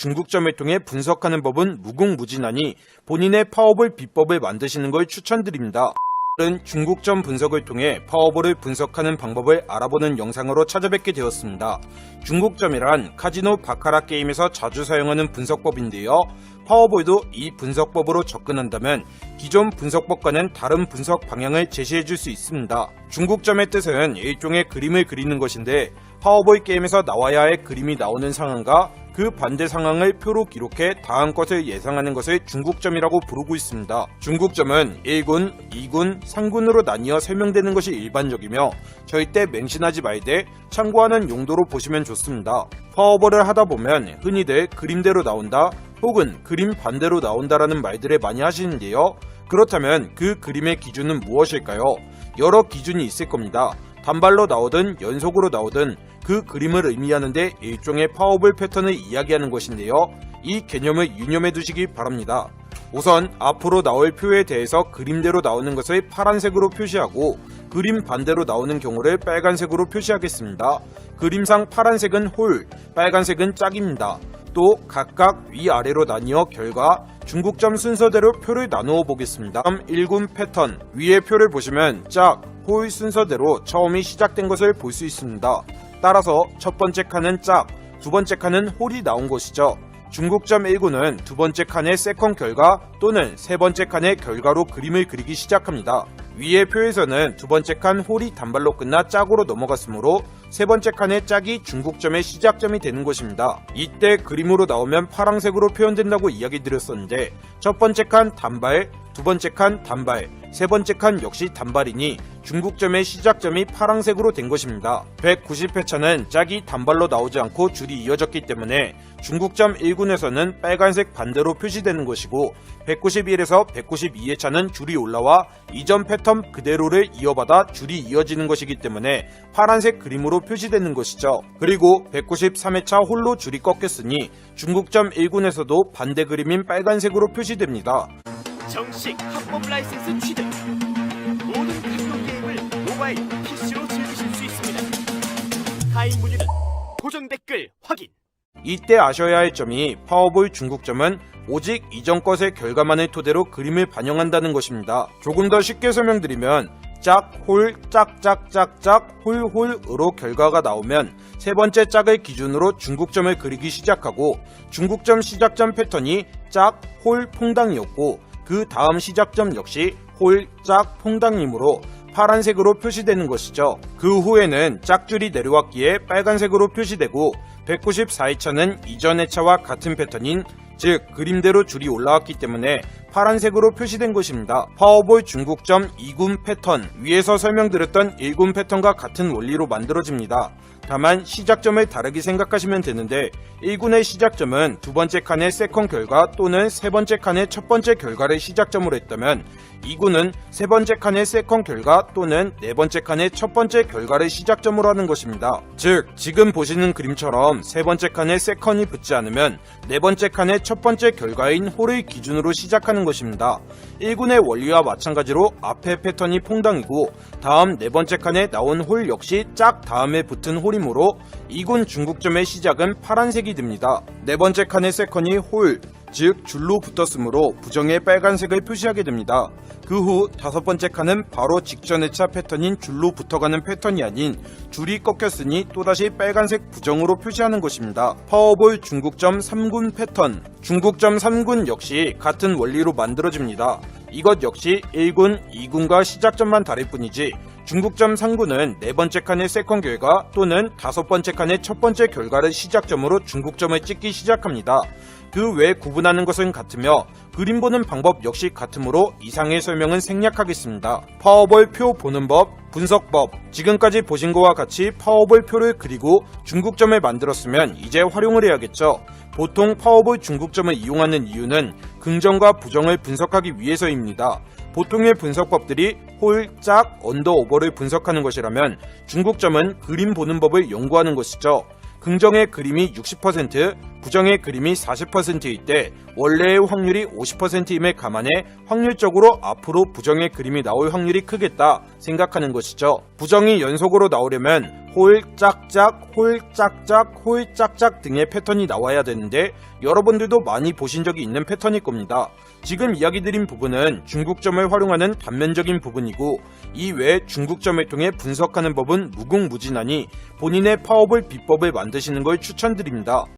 중국점을 통해 분석하는 법은 무궁무진하니 본인의 파워볼 비법을 만드시는 걸 추천드립니다. 오늘은 중국점 분석을 통해 파워볼을 분석하는 방법을 알아보는 영상으로 찾아뵙게 되었습니다. 중국점이란 카지노 바카라 게임에서 자주 사용하는 분석법인데요. 파워볼도 이 분석법으로 접근한다면 기존 분석법과는 다른 분석 방향을 제시해줄 수 있습니다. 중국점의 뜻은 일종의 그림을 그리는 것인데 파워볼 게임에서 나와야 할 그림이 나오는 상황과 그 반대 상황을 표로 기록해 다음 것을 예상하는 것을 중국점이라고 부르고 있습니다. 중국점은 1군, 2군, 3군으로 나뉘어 설명되는 것이 일반적이며 절대 맹신하지 말되 참고하는 용도로 보시면 좋습니다. 파워볼을 하다보면 흔히들 그림대로 나온다 혹은 그림 반대로 나온다라는 말들을 많이 하시는데요. 그렇다면 그 그림의 기준은 무엇일까요? 여러 기준이 있을 겁니다. 단발로 나오든 연속으로 나오든 그 그림을 의미하는데 일종의 파워볼 패턴을 이야기하는 것인데요. 이 개념을 유념해 두시기 바랍니다. 우선 앞으로 나올 표에 대해서 그림대로 나오는 것을 파란색으로 표시하고 그림 반대로 나오는 경우를 빨간색으로 표시하겠습니다. 그림상 파란색은 홀, 빨간색은 짝입니다. 또 각각 위아래로 나뉘어 결과 중국점 순서대로 표를 나누어 보겠습니다. 다음 1군 패턴, 위의 표를 보시면 짝, 홀 순서대로 처음이 시작된 것을 볼 수 있습니다. 따라서 첫 번째 칸은 짝, 두 번째 칸은 홀이 나온 것이죠. 중국점 1군은 두 번째 칸의 세컨 결과 또는 세 번째 칸의 결과로 그림을 그리기 시작합니다. 위의 표에서는 두 번째 칸 홀이 단발로 끝나 짝으로 넘어갔으므로 세 번째 칸의 짝이 중국점의 시작점이 되는 것입니다. 이때 그림으로 나오면 파란색으로 표현된다고 이야기 드렸었는데 첫 번째 칸 단발, 두 번째 칸 단발, 세 번째 칸 역시 단발이니 중국점의 시작점이 파란색으로 된 것입니다. 190회차는 짝이 단발로 나오지 않고 줄이 이어졌기 때문에 중국점 1군에서는 빨간색 반대로 표시되는 것이고 191에서 192회차는 줄이 올라와 이전 패턴 그대로를 이어받아 줄이 이어지는 것이기 때문에 파란색 그림으로 표시되는 것이죠. 그리고 193회차 홀로 줄이 꺾였으니 중국점 1군에서도 반대 그림인 빨간색으로 표시됩니다. 정식 합법 라이센스 취득. 모든 카지노 게임을 모바일, PC로 즐기실 수 있습니다. 하이 문의는 고정 댓글 확인. 이때 아셔야 할 점이 파워볼 중국점은 오직 이전 것의 결과만을 토대로 그림을 반영한다는 것입니다. 조금 더 쉽게 설명드리면 짝, 홀, 짝, 짝, 짝, 짝, 홀, 홀으로 결과가 나오면 세 번째 짝을 기준으로 중국점을 그리기 시작하고 중국점 시작점 패턴이 짝, 홀, 퐁당이었고 그 다음 시작점 역시 홀, 짝, 퐁당이므로 파란색으로 표시되는 것이죠. 그 후에는 짝줄이 내려왔기에 빨간색으로 표시되고 194회차는 이전 회차와 같은 패턴인 즉 그림대로 줄이 올라왔기 때문에 파란색으로 표시된 것입니다. 파워볼 중국점 2군 패턴, 위에서 설명드렸던 1군 패턴과 같은 원리로 만들어집니다. 다만 시작점을 다르게 생각하시면 되는데 1군의 시작점은 두 번째 칸의 세컨 결과 또는 세 번째 칸의 첫 번째 결과를 시작점으로 했다면 2군은 세 번째 칸의 세컨 결과 또는 네 번째 칸의 첫 번째 결과를 시작점으로 하는 것입니다. 즉 지금 보시는 그림처럼 세 번째 칸에 세컨이 붙지 않으면 네 번째 칸의 첫 번째 결과인 홀을 기준으로 시작하는 것입니다. 1군의 원리와 마찬가지로 앞에 패턴이 퐁당이고 다음 네 번째 칸에 나온 홀 역시 짝 다음에 붙은 홀이므로 2군 중국점의 시작은 파란색이 됩니다. 네 번째 칸의 세컨이 홀, 즉 줄로 붙었으므로 부정의 빨간색을 표시하게 됩니다. 그 후 다섯 번째 칸은 바로 직전 회차 패턴인 줄로 붙어가는 패턴이 아닌 줄이 꺾였으니 또다시 빨간색 부정으로 표시하는 것입니다. 파워볼 중국점 3군 패턴, 중국점 3군 역시 같은 원리로 만들어집니다. 이것 역시 1군, 2군과 시작점만 다를 뿐이지 중국점 3군은 네 번째 칸의 세컨 결과 또는 다섯 번째 칸의 첫 번째 결과를 시작점으로 중국점을 찍기 시작합니다. 그 외 구분하는 것은 같으며 그림 보는 방법 역시 같으므로 이상의 설명은 생략하겠습니다. 파워볼 표 보는 법, 분석법. 지금까지 보신 것과 같이 파워볼 표를 그리고 중국점을 만들었으면 이제 활용을 해야겠죠. 보통 파워볼 중국점을 이용하는 이유는 긍정과 부정을 분석하기 위해서입니다. 보통의 분석법들이 홀, 짝, 언더, 오버를 분석하는 것이라면 중국점은 그림 보는 법을 연구하는 것이죠. 긍정의 그림이 60%, 부정의 그림이 40%일 때 원래의 확률이 50%임에 감안해 확률적으로 앞으로 부정의 그림이 나올 확률이 크겠다 생각하는 것이죠. 부정이 연속으로 나오려면 홀짝짝, 홀짝짝, 홀짝짝 등의 패턴이 나와야 되는데 여러분들도 많이 보신 적이 있는 패턴일 겁니다. 지금 이야기드린 부분은 중국점을 활용하는 단면적인 부분이고 이 외 중국점을 통해 분석하는 법은 무궁무진하니 본인의 파워볼 비법을 만드시는 걸 추천드립니다.